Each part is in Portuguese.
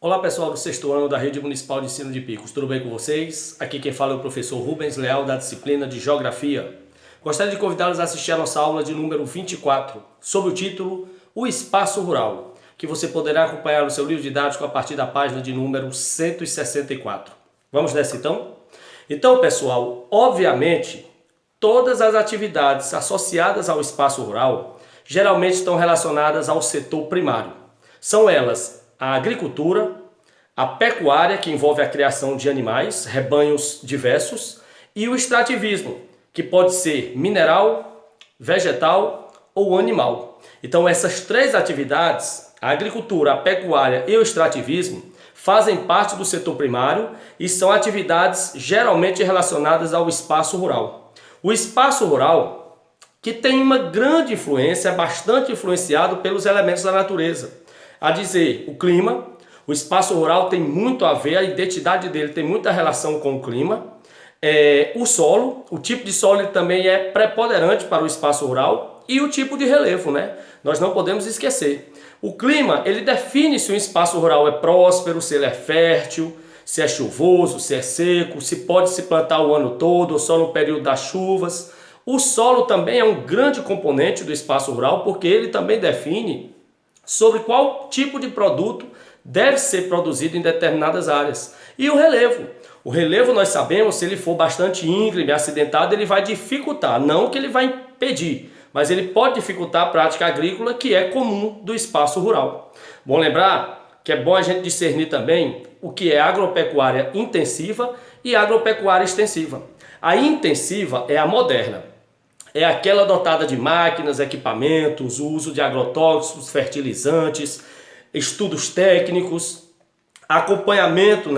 Olá pessoal do sexto ano da Rede Municipal de Ensino de Picos, tudo bem com vocês? Aqui quem fala é o professor Rubens Leal da disciplina de Geografia. Gostaria de convidá-los a assistir a nossa aula de número 24, sob o título O Espaço Rural, que você poderá acompanhar no seu livro didático a partir da página de número 164. Vamos nessa então? Então pessoal, obviamente, todas as atividades associadas ao espaço rural geralmente estão relacionadas ao setor primário. São elas a agricultura, a pecuária, que envolve a criação de animais, rebanhos diversos, e o extrativismo, que pode ser mineral, vegetal ou animal. Então essas três atividades, a agricultura, a pecuária e o extrativismo, fazem parte do setor primário e são atividades geralmente relacionadas ao espaço rural. O espaço rural, que tem uma grande influência, é bastante influenciado pelos elementos da natureza. A dizer, o clima, o espaço rural tem muito a ver, a identidade dele tem muita relação com o clima. O solo, o tipo de solo ele também é preponderante para o espaço rural e o tipo de relevo, né? Nós não podemos esquecer. O clima, ele define se o espaço rural é próspero, se ele é fértil, se é chuvoso, se é seco, se pode se plantar o ano todo ou só no período das chuvas. O solo também é um grande componente do espaço rural porque ele também define sobre qual tipo de produto deve ser produzido em determinadas áreas. E o relevo. O relevo, nós sabemos, se ele for bastante íngreme, acidentado, ele vai dificultar, não que ele vai impedir, mas ele pode dificultar a prática agrícola que é comum do espaço rural. Bom lembrar que é bom a gente discernir também o que é agropecuária intensiva e agropecuária extensiva. A intensiva é a moderna. É aquela dotada de máquinas, equipamentos, o uso de agrotóxicos, fertilizantes, estudos técnicos, acompanhamento,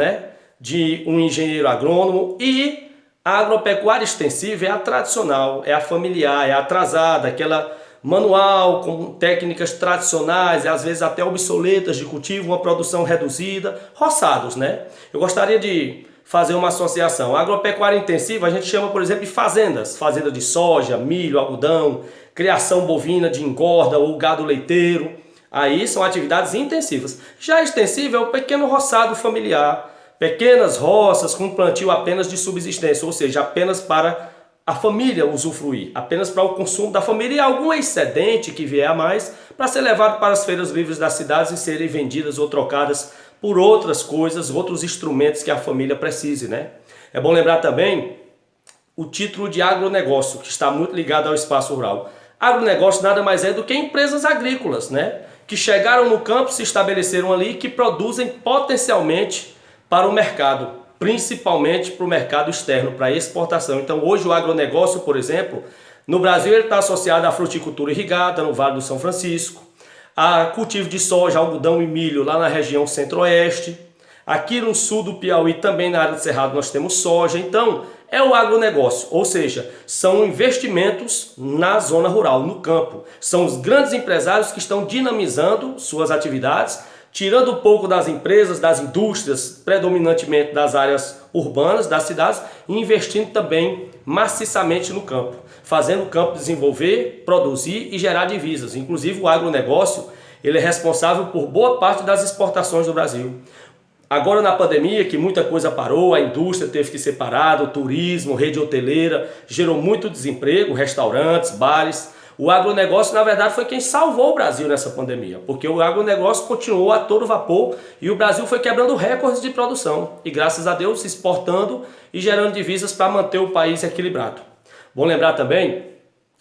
de um engenheiro agrônomo. E a agropecuária extensiva é a tradicional, é a familiar, é a atrasada, aquela manual com técnicas tradicionais e às vezes até obsoletas de cultivo, uma produção reduzida, roçados, Eu gostaria de fazer uma associação. A agropecuária intensiva a gente chama, por exemplo, de fazendas. Fazenda de soja, milho, algodão, criação bovina de engorda ou gado leiteiro. Aí são atividades intensivas. Já a extensiva é o pequeno roçado familiar. Pequenas roças com plantio apenas de subsistência, ou seja, apenas para a família usufruir, apenas para o consumo da família e algum excedente que vier a mais para ser levado para as feiras livres das cidades e serem vendidas ou trocadas por outras coisas, outros instrumentos que a família precise, É bom lembrar também o título de agronegócio, que está muito ligado ao espaço rural. Agronegócio nada mais é do que empresas agrícolas, Que chegaram no campo, se estabeleceram ali, que produzem potencialmente para o mercado, principalmente para o mercado externo, para exportação. Então hoje o agronegócio, por exemplo, no Brasil ele está associado à fruticultura irrigada, no Vale do São Francisco, a cultivo de soja, algodão e milho lá na região centro-oeste. Aqui no sul do Piauí, também na área do Cerrado, nós temos soja. Então, é o agronegócio, ou seja, são investimentos na zona rural, no campo. São os grandes empresários que estão dinamizando suas atividades, tirando um pouco das empresas, das indústrias, predominantemente das áreas urbanas, das cidades, e investindo também maciçamente no campo, fazendo o campo desenvolver, produzir e gerar divisas. Inclusive o agronegócio, ele é responsável por boa parte das exportações do Brasil. Agora na pandemia, que muita coisa parou, a indústria teve que ser parada, o turismo, rede hoteleira, gerou muito desemprego, restaurantes, bares. O agronegócio, na verdade, foi quem salvou o Brasil nessa pandemia, porque o agronegócio continuou a todo vapor e o Brasil foi quebrando recordes de produção e, graças a Deus, exportando e gerando divisas para manter o país equilibrado. Bom lembrar também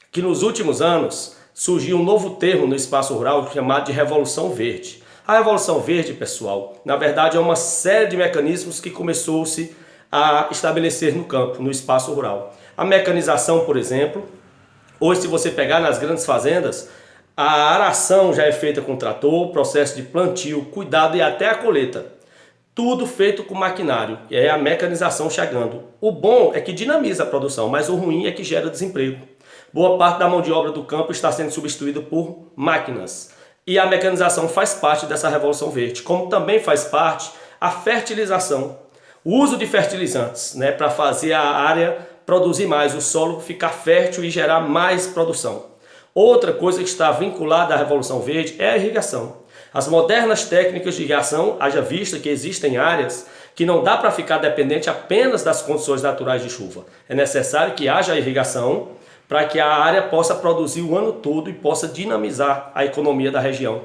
que nos últimos anos surgiu um novo termo no espaço rural chamado de Revolução Verde. A Revolução Verde, pessoal, na verdade é uma série de mecanismos que começou-se a estabelecer no campo, no espaço rural. A mecanização, por exemplo. Hoje, se você pegar nas grandes fazendas, a aração já é feita com trator, processo de plantio, cuidado e até a colheita. Tudo feito com maquinário, e é a mecanização chegando. O bom é que dinamiza a produção, mas o ruim é que gera desemprego. Boa parte da mão de obra do campo está sendo substituída por máquinas. E a mecanização faz parte dessa Revolução Verde, como também faz parte a fertilização. O uso de fertilizantes, para fazer a área produzir mais, o solo ficar fértil e gerar mais produção. Outra coisa que está vinculada à Revolução Verde é a irrigação. As modernas técnicas de irrigação, haja vista que existem áreas que não dá para ficar dependente apenas das condições naturais de chuva. É necessário que haja irrigação para que a área possa produzir o ano todo e possa dinamizar a economia da região.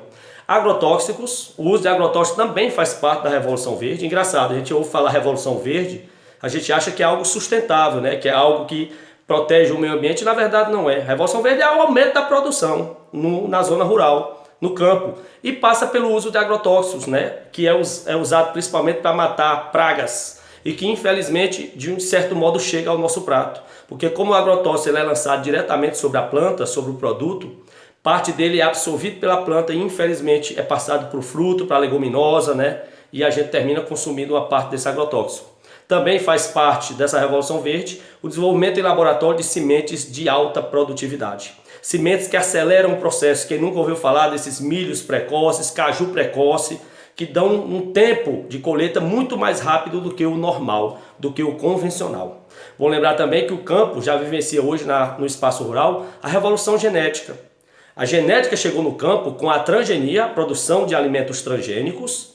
Agrotóxicos, o uso de agrotóxicos também faz parte da Revolução Verde. Engraçado, a gente ouve falar Revolução Verde, a gente acha que é algo sustentável, né? Que é algo que protege o meio ambiente, na verdade não é. A Revolução Verde é o aumento da produção na zona rural, no campo, e passa pelo uso de agrotóxicos, né? Que é usado principalmente para matar pragas e que infelizmente de um certo modo chega ao nosso prato. Porque como o agrotóxico ele é lançado diretamente sobre a planta, sobre o produto, parte dele é absorvido pela planta e infelizmente é passado para o fruto, para a leguminosa, né? E a gente termina consumindo uma parte desse agrotóxico. Também faz parte dessa Revolução Verde o desenvolvimento em laboratório de sementes de alta produtividade. Sementes que aceleram o processo. Quem nunca ouviu falar desses milhos precoces, caju precoce, que dão um tempo de colheita muito mais rápido do que o normal, do que o convencional. Vou lembrar também que o campo já vivencia hoje no espaço rural a revolução genética. A genética chegou no campo com a transgenia, a produção de alimentos transgênicos,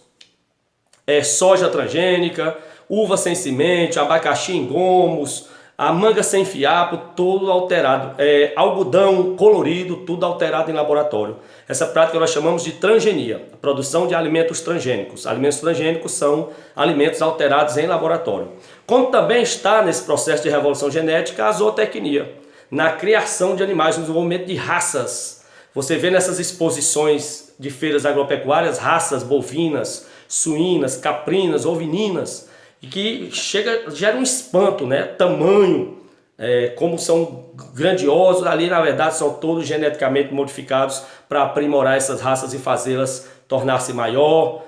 soja transgênica, uva sem semente, abacaxi em gomos, a manga sem fiapo, tudo alterado. Algodão colorido, tudo alterado em laboratório. Essa prática nós chamamos de transgenia, a produção de alimentos transgênicos. Alimentos transgênicos são alimentos alterados em laboratório. Como também está nesse processo de revolução genética a zootecnia, na criação de animais, no desenvolvimento de raças. Você vê nessas exposições de feiras agropecuárias raças bovinas, suínas, caprinas, ovininas, e que gera um espanto, né? Tamanho, como são grandiosos, ali na verdade são todos geneticamente modificados para aprimorar essas raças e fazê-las tornar-se maior,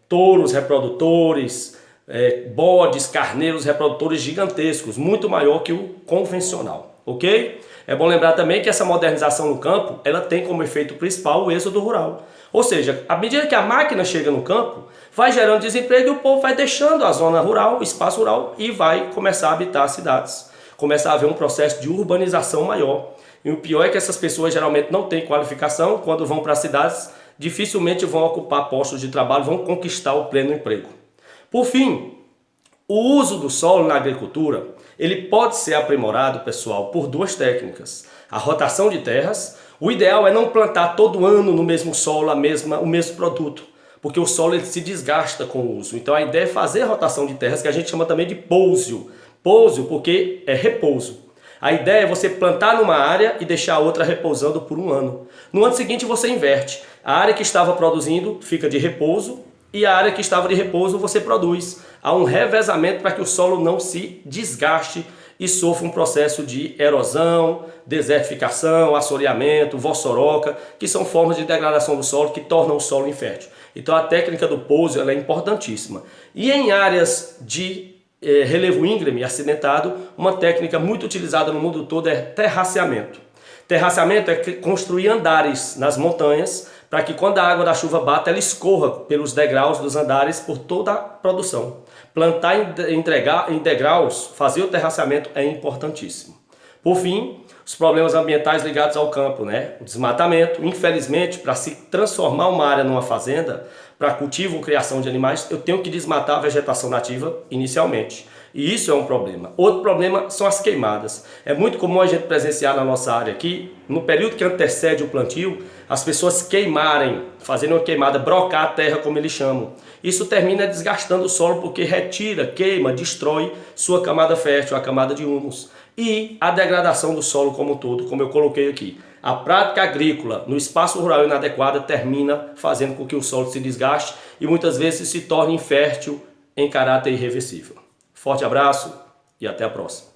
touros reprodutores, bodes, carneiros reprodutores gigantescos, muito maior que o convencional, ok? É bom lembrar também que essa modernização no campo, ela tem como efeito principal o êxodo rural. Ou seja, à medida que a máquina chega no campo, vai gerando desemprego e o povo vai deixando a zona rural, o espaço rural, e vai começar a habitar as cidades. Começa a haver um processo de urbanização maior. E o pior é que essas pessoas geralmente não têm qualificação, quando vão para as cidades, dificilmente vão ocupar postos de trabalho, vão conquistar o pleno emprego. Por fim, o uso do solo na agricultura, ele pode ser aprimorado, pessoal, por duas técnicas. A rotação de terras. O ideal é não plantar todo ano no mesmo solo o mesmo produto, porque o solo ele se desgasta com o uso. Então a ideia é fazer a rotação de terras, que a gente chama também de pousio. Pousio porque é repouso. A ideia é você plantar numa área e deixar a outra repousando por um ano. No ano seguinte você inverte. A área que estava produzindo fica de repouso e a área que estava de repouso você produz. Há um revezamento para que o solo não se desgaste e sofra um processo de erosão, desertificação, assoreamento, vossoroca, que são formas de degradação do solo que tornam o solo infértil. Então a técnica do pousio ela é importantíssima. E em áreas de relevo íngreme, acidentado, uma técnica muito utilizada no mundo todo é terraceamento. Terraceamento é construir andares nas montanhas para que quando a água da chuva bata, ela escorra pelos degraus dos andares por toda a produção. Plantar em degraus, fazer o terraceamento é importantíssimo. Por fim, os problemas ambientais ligados ao campo, né? O desmatamento. Infelizmente, para se transformar uma área numa fazenda, para cultivo ou criação de animais, eu tenho que desmatar a vegetação nativa inicialmente. E isso é um problema. Outro problema são as queimadas. É muito comum a gente presenciar na nossa área aqui, no período que antecede o plantio, as pessoas queimarem, fazendo uma queimada, brocar a terra, como eles chamam. Isso termina desgastando o solo porque retira, queima, destrói sua camada fértil, a camada de humus. E a degradação do solo como um todo, como eu coloquei aqui. A prática agrícola no espaço rural inadequada termina fazendo com que o solo se desgaste e muitas vezes se torne infértil em caráter irreversível. Forte abraço e até a próxima.